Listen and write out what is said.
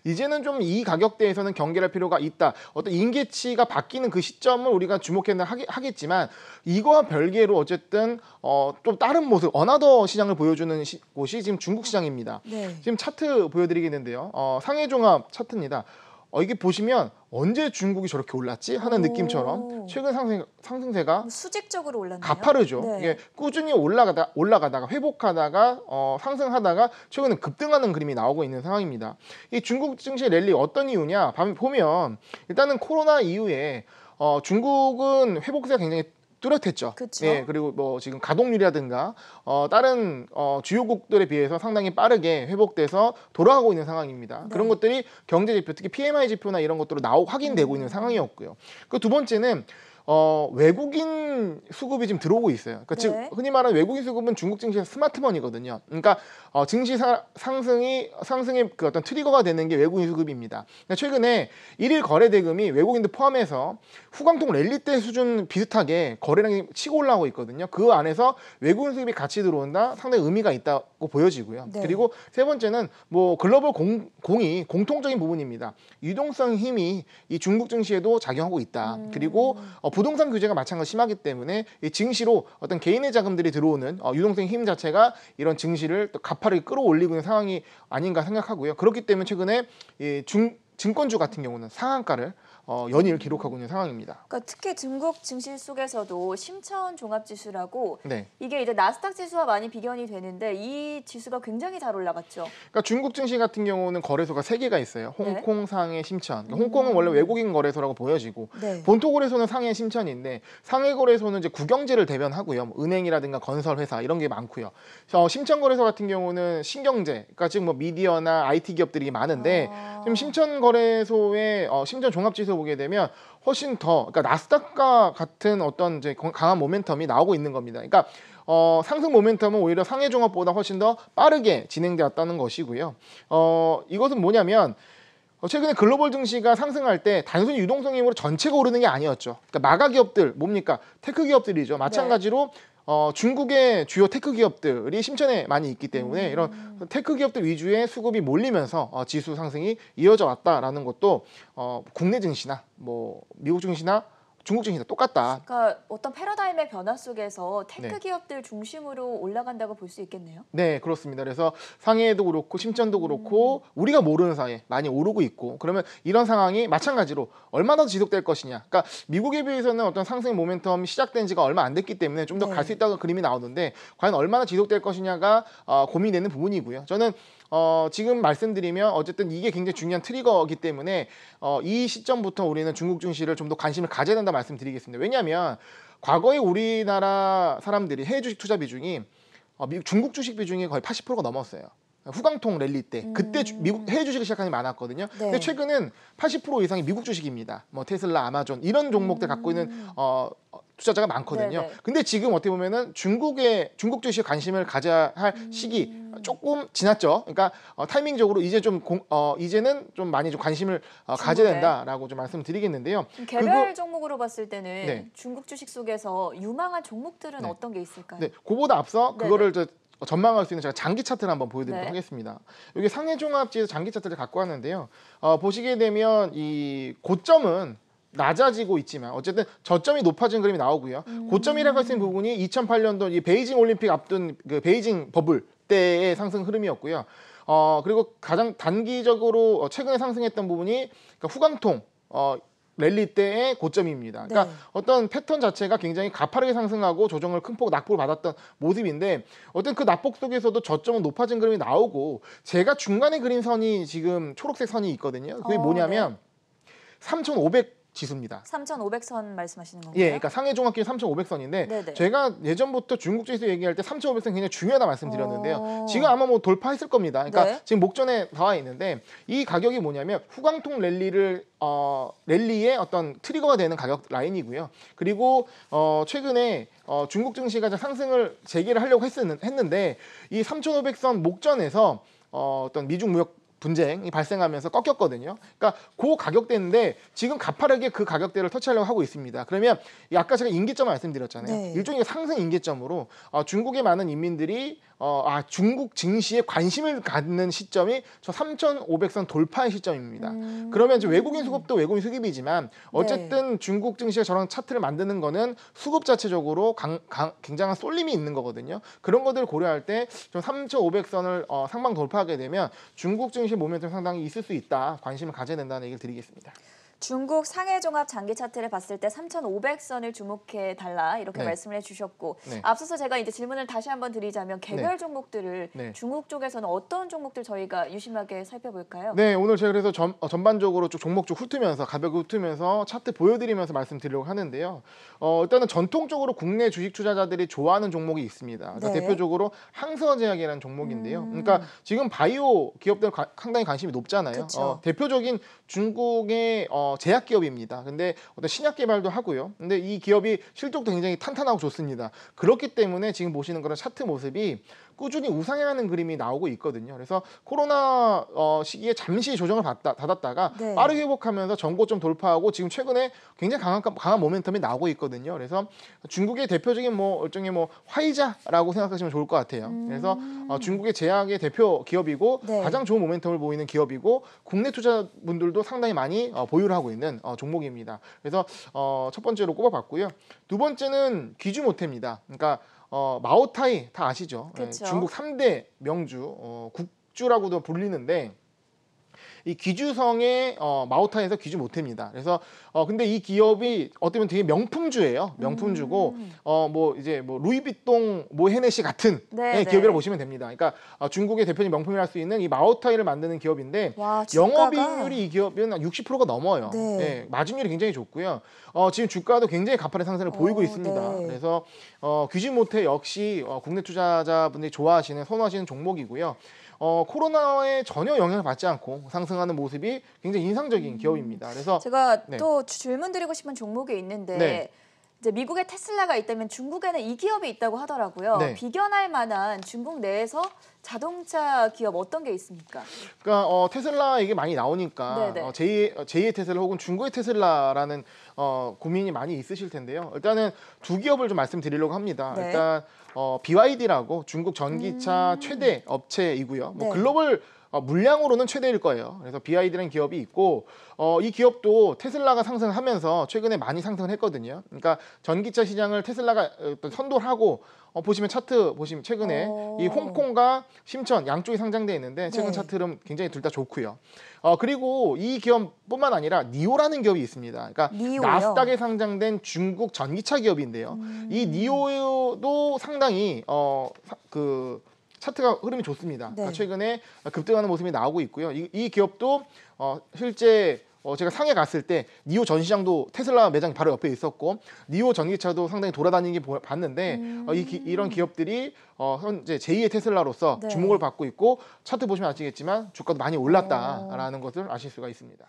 이제는 좀 이 가격대에서는 경계할 필요가 있다. 어떤 인계치가 바뀌는 그 시점을 우리가 주목해야 하겠지만 이거와 별개로 어쨌든 좀 다른 모습, 어나더 시장을 보여주는 곳이 지금 중국 시장입니다. 네. 지금 차트 보여드리겠는데요. 상해종합 차트입니다. 이게 보시면 언제 중국이 저렇게 올랐지 하는 느낌처럼 최근 상승세가 수직적으로 올랐네요. 가파르죠. 네. 이게 꾸준히 올라가다가 회복하다가 상승하다가 최근에 급등하는 그림이 나오고 있는 상황입니다. 이 중국 증시 랠리 어떤 이유냐 보면 일단은 코로나 이후에 중국은 회복세가 굉장히 뚜렷했죠. 그쵸? 예, 그리고 뭐 지금 가동률이라든가 다른 주요국들에 비해서 상당히 빠르게 회복돼서 돌아가고 있는 상황입니다. 네. 그런 것들이 경제 지표, 특히 PMI 지표나 이런 것들로 확인되고 있는 상황이었고요. 그 두 번째는 외국인 수급이 지금 들어오고 있어요. 그러니까 네. 즉 흔히 말하는 외국인 수급은 중국 증시의 스마트머니거든요. 그러니까 증시 상승의 그 어떤 트리거가 되는 게 외국인 수급입니다. 그러니까 최근에 일일 거래 대금이 외국인들 포함해서 후광통 랠리 때 수준 비슷하게 거래량이 치고 올라오고 있거든요. 그 안에서 외국인 수급이 같이 들어온다, 상당히 의미가 있다고 보여지고요. 네. 그리고 세 번째는 뭐 글로벌 공이 공통적인 부분입니다. 유동성 힘이 이 중국 증시에도 작용하고 있다. 그리고 부동산 규제가 마찬가지 심하기 때문에 이 증시로 어떤 개인의 자금들이 들어오는 유동성 힘 자체가 이런 증시를 또 가파르게 끌어올리고 있는 상황이 아닌가 생각하고요. 그렇기 때문에 최근에 이 증권주 같은 경우는 상한가를 연일 기록하고 있는 상황입니다. 그러니까 특히 중국 증시 속에서도 심천 종합지수라고 네. 이게 이제 나스닥 지수와 많이 비견이 되는데 이 지수가 굉장히 잘 올라갔죠. 그러니까 중국 증시 같은 경우는 거래소가 3개가 있어요. 홍콩, 네. 상해, 심천. 그러니까 홍콩은 원래 외국인 거래소라고 보여지고 네. 본토 거래소는 상해, 심천인데 상해 거래소는 이제 국영지를 대변하고요. 뭐 은행이라든가 건설 회사 이런 게 많고요. 심천 거래소 같은 경우는 신경제, 그러니까 지금 뭐 미디어나 IT 기업들이 많은데 지금 심천 거래소의 심천 종합지수 보게 되면 훨씬 더, 그러니까 나스닥과 같은 어떤 이제 강한 모멘텀이 나오고 있는 겁니다. 그러니까 상승 모멘텀은 오히려 상해 종합보다 훨씬 더 빠르게 진행되었다는 것이고요. 이것은 뭐냐면 최근에 글로벌 증시가 상승할 때 단순히 유동성 힘으로 전체가 오르는 게 아니었죠. 그러니까 마가 기업들 뭡니까? 테크 기업들이죠. 마찬가지로 중국의 주요 테크 기업들이 심천에 많이 있기 때문에 이런 테크 기업들 위주의 수급이 몰리면서 지수 상승이 이어져 왔다라는 것도 국내 증시나 뭐 미국 증시나 중국 증시나 똑같다. 그러니까 어떤 패러다임의 변화 속에서 테크 네. 기업들 중심으로 올라간다고 볼 수 있겠네요. 네, 그렇습니다. 그래서 상해도 그렇고 심천도 그렇고 우리가 모르는 사이에 많이 오르고 있고, 그러면 이런 상황이 마찬가지로 얼마나 더 지속될 것이냐. 그러니까 미국에 비해서는 어떤 상승 모멘텀이 시작된 지가 얼마 안 됐기 때문에 좀 더 갈 수 있다고 그림이 나오는데 과연 얼마나 지속될 것이냐가 고민되는 부분이고요. 저는 지금 말씀드리면 어쨌든 이게 굉장히 중요한 트리거이기 때문에 이 시점부터 우리는 중국 증시를 좀 더 관심을 가져야 된다 말씀드리겠습니다. 왜냐하면 과거에 우리나라 사람들이 해외 주식 투자 비중이 중국 주식 비중이 거의 80%가 넘었어요. 후광통 랠리 때 그때 미국 해외 주식을 시작하는 게 많았거든요. 네. 근데 최근은 80% 이상이 미국 주식입니다. 뭐 테슬라, 아마존 이런 종목들 갖고 있는 투자자가 많거든요. 네네. 근데 지금 어떻게 보면은 중국 주식에 관심을 가져야 할 시기 조금 지났죠. 그러니까 타이밍적으로 이제 이제는 좀 많이 좀 관심을 가져야 된다라고 좀 말씀드리겠는데요. 개별 종목으로 봤을 때는 네. 중국 주식 속에서 유망한 종목들은 네. 어떤 게 있을까요? 네, 그보다 앞서 네네. 그거를 전망할 수 있는 제가 장기 차트를 한번 보여드리도록 네. 하겠습니다. 여기 상해종합지수 장기 차트를 갖고 왔는데요. 보시게 되면 이 고점은 낮아지고 있지만 어쨌든 저점이 높아진 그림이 나오고요. 고점이라고 할 수 있는 부분이 2008년도 이 베이징 올림픽 앞둔 그 베이징 버블 때의 상승 흐름이었고요. 그리고 가장 단기적으로 최근에 상승했던 부분이 그러니까 후광통 랠리 때의 고점입니다. 그러니까 네. 어떤 패턴 자체가 굉장히 가파르게 상승하고 조정을 큰 폭 낙폭을 받았던 모습인데 어떤 그 낙폭 속에서도 저점은 높아진 그림이 나오고 제가 중간에 그린 선이 지금 초록색 선이 있거든요. 그게 뭐냐면 3,500 지수입니다. 3,500선 말씀하시는 건가요? 예, 그러니까 상해 종합기준 3,500선인데 네네. 제가 예전부터 중국 지수 얘기할 때 3,500선 굉장히 중요하다 말씀드렸는데요. 지금 아마 뭐 돌파했을 겁니다. 그러니까 네. 지금 목전에 나와 있는데 이 가격이 뭐냐면 후광통 랠리의 어떤 트리거가 되는 가격 라인이고요. 그리고 최근에 중국 증시가 상승을 재개를 하려고 했는데 이 3,500선 목전에서 어떤 미중 무역 분쟁이 발생하면서 꺾였거든요. 그러니까 그 가격대인데 지금 가파르게 그 가격대를 터치하려고 하고 있습니다. 그러면 아까 제가 임계점을 말씀드렸잖아요. 네. 일종의 상승 임계점으로 중국의 많은 인민들이 중국 증시에 관심을 갖는 시점이 저 3,500선 돌파의 시점입니다. 그러면 이제 외국인 수급도 외국인 수급이지만 어쨌든 중국 증시가 저런 차트를 만드는 거는 수급 자체적으로 굉장한 쏠림이 있는 거거든요. 그런 것들을 고려할 때 좀 3,500선을 상방 돌파하게 되면 중국 증시 모멘텀 상당히 있을 수 있다. 관심을 가져야 된다는 얘기를 드리겠습니다. 중국 상해 종합 장기 차트를 봤을 때 3,500선을 주목해 달라 이렇게 네. 말씀을 해주셨고 네. 앞서서 제가 이제 질문을 다시 한번 드리자면 개별 네. 종목들을 네. 중국 쪽에서는 어떤 종목들 저희가 유심하게 살펴볼까요? 네, 오늘 제가 그래서 전반적으로 쭉 종목 쭉 훑으면서 가볍게 훑으면서 차트 보여드리면서 말씀드리려고 하는데요. 일단은 전통적으로 국내 주식 투자자들이 좋아하는 종목이 있습니다. 그러니까 네. 대표적으로 항서제약이라는 종목인데요. 그러니까 지금 바이오 기업들 상당히 관심이 높잖아요. 그쵸. 대표적인 중국의 제약 기업입니다. 근데 어떤 신약 개발도 하고요. 근데 이 기업이 실적도 굉장히 탄탄하고 좋습니다. 그렇기 때문에 지금 보시는 그런 차트 모습이 꾸준히 우상향하는 그림이 나오고 있거든요. 그래서 코로나 시기에 잠시 조정을 받았다가 네. 빠르게 회복하면서 전고점 돌파하고 지금 최근에 굉장히 강한 모멘텀이 나오고 있거든요. 그래서 중국의 대표적인 일종의 화이자라고 생각하시면 좋을 것 같아요. 그래서 중국의 제약의 대표 기업이고 네. 가장 좋은 모멘텀을 보이는 기업이고 국내 투자분들도 상당히 많이 보유를 하고 있는 종목입니다. 그래서 첫 번째로 꼽아봤고요. 두 번째는 귀주모테입니다. 그러니까 마오타이 다 아시죠? 네, 그쵸. 중국 3대 명주, 국주라고도 불리는데 이 귀주성의 마오타이에서 귀주모테입니다. 그래서 근데 이 기업이 어떻게 보면 되게 명품주예요. 명품주고 루이비통, 헤네시 같은 네, 기업이라고 네. 보시면 됩니다. 그러니까 중국의 대표적인 명품이라 할 수 있는 이 마오타이를 만드는 기업인데 와, 주가가- 영업이익률이 이 기업은 한 60%가 넘어요. 네. 예, 마진율이 굉장히 좋고요. 지금 주가도 굉장히 가파른 상승을 보이고 있습니다. 네. 그래서 귀주모테 역시 국내 투자자분들이 좋아하시는 선호하시는 종목이고요. 코로나에 전혀 영향을 받지 않고 상승하는 모습이 굉장히 인상적인 기업입니다. 그래서 제가 네. 또 질문 드리고 싶은 종목이 있는데 네. 이제 미국에 테슬라가 있다면 중국에는 이 기업이 있다고 하더라고요. 네. 비견할 만한 중국 내에서 자동차 기업 어떤 게 있습니까? 그러니까 테슬라 이게 많이 나오니까 네네. 제2의 테슬라 혹은 중국의 테슬라라는 고민이 많이 있으실 텐데요. 일단은 두 기업을 좀 말씀드리려고 합니다. 네. 일단 BYD라고 중국 전기차 최대 업체이고요. 네. 글로벌 물량으로는 최대일 거예요. 그래서 BYD라는 기업이 있고 이 기업도 테슬라가 상승하면서 최근에 많이 상승을 했거든요. 그러니까 전기차 시장을 테슬라가 선도를 하고 보시면 차트 보시면 최근에 이 홍콩과 심천 양쪽이 상장돼 있는데 최근 네. 차트는 굉장히 둘 다 좋고요. 그리고 이 기업뿐만 아니라 니오라는 기업이 있습니다. 그러니까 니오요? 나스닥에 상장된 중국 전기차 기업인데요. 이 니오도 상당히 차트가 흐름이 좋습니다. 네. 그러니까 최근에 급등하는 모습이 나오고 있고요. 이 기업도 실제 제가 상해 갔을 때 니오 전시장도 테슬라 매장이 바로 옆에 있었고 니오 전기차도 상당히 돌아다니는 게 봤는데 이런 기업들이 현재 제2의 테슬라로서 네. 주목을 받고 있고 차트 보시면 아시겠지만 주가도 많이 올랐다라는 것을 아실 수가 있습니다.